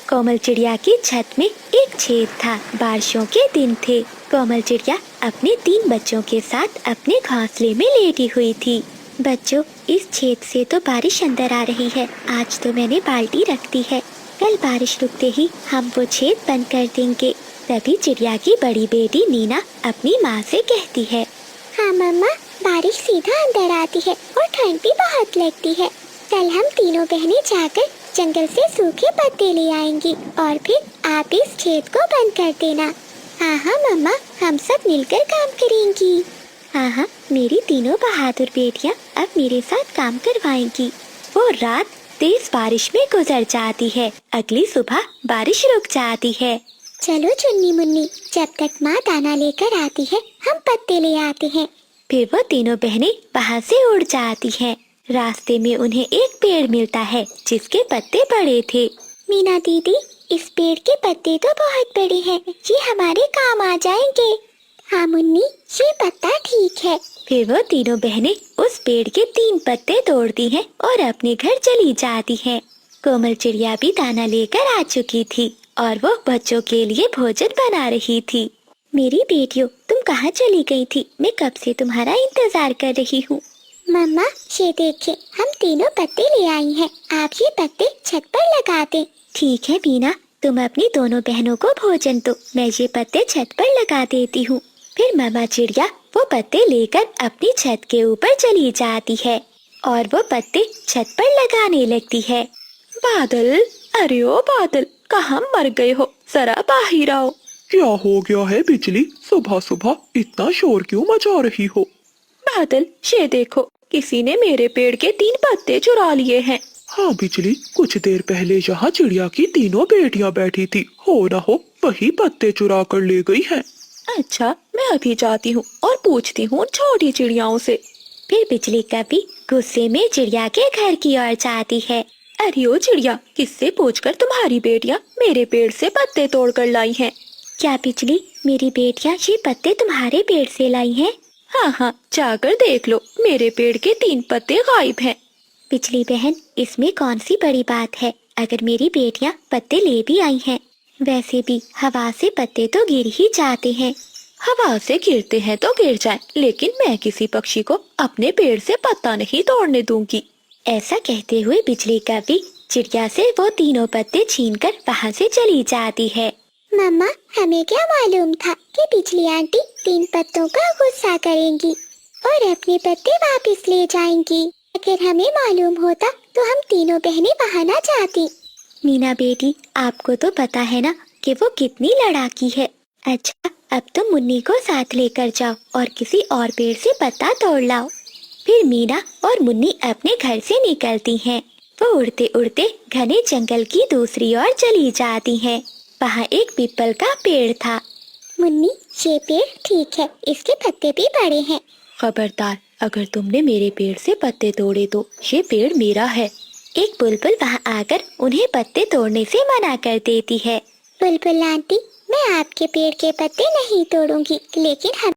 कोमल चिड़िया की छत में एक छेद था। बारिशों के दिन थे। कोमल चिड़िया अपने 3 बच्चों के साथ अपने घोंसले में लेटी हुई थी। बच्चों, इस छेद से तो बारिश अंदर आ रही है। आज तो मैंने बाल्टी रख दी है। कल बारिश रुकते ही हम वो छेद बंद कर देंगे। तभी चिड़िया की बड़ी बेटी नीना अपनी माँ से कहती है, हाँ मम्मा, बारिश सीधा अंदर आती है और ठंड भी बहुत लगती है। कल हम तीनों बहनें जाकर जंगल से सूखे पत्ते ले आएंगी और फिर आप इस छेद को बंद कर देना। हाँ हाँ मम्मा, हम सब मिलकर काम करेंगी। हाँ हाँ, मेरी तीनों बहादुर बेटियाँ अब मेरे साथ काम करवाएंगी। वो रात तेज बारिश में गुजर जाती है। अगली सुबह बारिश रुक जाती है। चलो चुन्नी मुन्नी, जब तक माँ दाना लेकर आती है हम पत्ते ले आते हैं। फिर वो तीनों बहनें वहाँ से उड़ जाती हैं। रास्ते में उन्हें एक पेड़ मिलता है जिसके पत्ते बड़े थे। मीना दीदी, इस पेड़ के पत्ते तो बहुत बड़े हैं, ये हमारे काम आ जाएंगे। हाँ मुन्नी, ये पत्ता ठीक है। फिर वो तीनों बहनें उस पेड़ के 3 पत्ते तोड़ती हैं और अपने घर चली जाती हैं। कोमल चिड़िया भी दाना लेकर आ चुकी थी और वो बच्चों के लिए भोजन बना रही थी। मेरी बेटियों, तुम कहाँ चली गई थी? मैं कब से तुम्हारा इंतजार कर रही हूँ। मम्मा, ये देखिए, हम तीनों पत्ते ले आई हैं। आप ये पत्ते छत पर लगा दें। ठीक है मीना, तुम अपनी दोनों बहनों को भोजन दो, मैं ये पत्ते छत पर लगा देती हूँ। फिर मामा चिड़िया वो पत्ते लेकर अपनी छत के ऊपर चली जाती है और वो पत्ते छत पर लगाने लगती है। बादल, अरे ओ बादल, कहाँ मर गए हो? जरा बाहर आओ। क्या हो गया है बिजली? सुबह सुबह इतना शोर क्यों मचा रही हो? बादल, ये देखो, किसी ने मेरे पेड़ के 3 पत्ते चुरा लिए हैं। हाँ बिजली, कुछ देर पहले यहाँ चिड़िया की तीनों बेटियाँ बैठी थी, हो न हो वही पत्ते चुरा कर ले गई हैं। अच्छा, मैं अभी जाती हूँ और पूछती हूँ छोटी चिड़ियाओं से। फिर बिजली कभी गुस्से में चिड़िया के घर की ओर जाती है। अरे ओ चिड़िया, किससे पूछकर तुम्हारी बेटियाँ मेरे पेड़ से पत्ते तोड़ कर लाई हैं? क्या बिजली, मेरी बेटियाँ ये पत्ते तुम्हारे पेड़ से लाई हैं? हाँ हाँ, जाकर देख लो, मेरे पेड़ के 3 पत्ते गायब हैं। बिजली बहन, इसमें कौन सी बड़ी बात है अगर मेरी बेटियाँ पत्ते ले भी आई हैं। वैसे भी हवा से पत्ते तो गिर ही जाते हैं। हवा से गिरते हैं तो गिर जाएं, लेकिन मैं किसी पक्षी को अपने पेड़ से पत्ता नहीं तोड़ने दूंगी। ऐसा कहते हुए बिजली कभी चिड़िया से वो तीनों पत्ते छीनकर वहाँ से चली जाती है। मम्मा, हमें क्या मालूम था कि बिजली आंटी 3 पत्तों का गुस्सा करेंगी और अपने पत्ते वापस ले जाएंगी। अगर हमें मालूम होता तो हम तीनों बहनें वहाँ न जाती। मीना बेटी, आपको तो पता है ना कि वो कितनी लड़ाकी है। अच्छा, अब तुम मुन्नी को साथ लेकर जाओ और किसी और पेड़ से पत्ता तोड़ लाओ। फिर मीना और मुन्नी अपने घर से निकलती हैं। वो उड़ते उड़ते घने जंगल की दूसरी ओर चली जाती हैं। वहाँ एक पीपल का पेड़ था। मुन्नी, ये पेड़ ठीक है, इसके पत्ते भी बड़े हैं। खबरदार, अगर तुमने मेरे पेड़ से पत्ते तोड़े तो ये पेड़ मेरा है। एक बुलबुल वहाँ आकर उन्हें पत्ते तोड़ने से मना कर देती है। बुलबुल आंटी, मैं आपके पेड़ के पत्ते नहीं तोड़ूंगी, लेकिन हम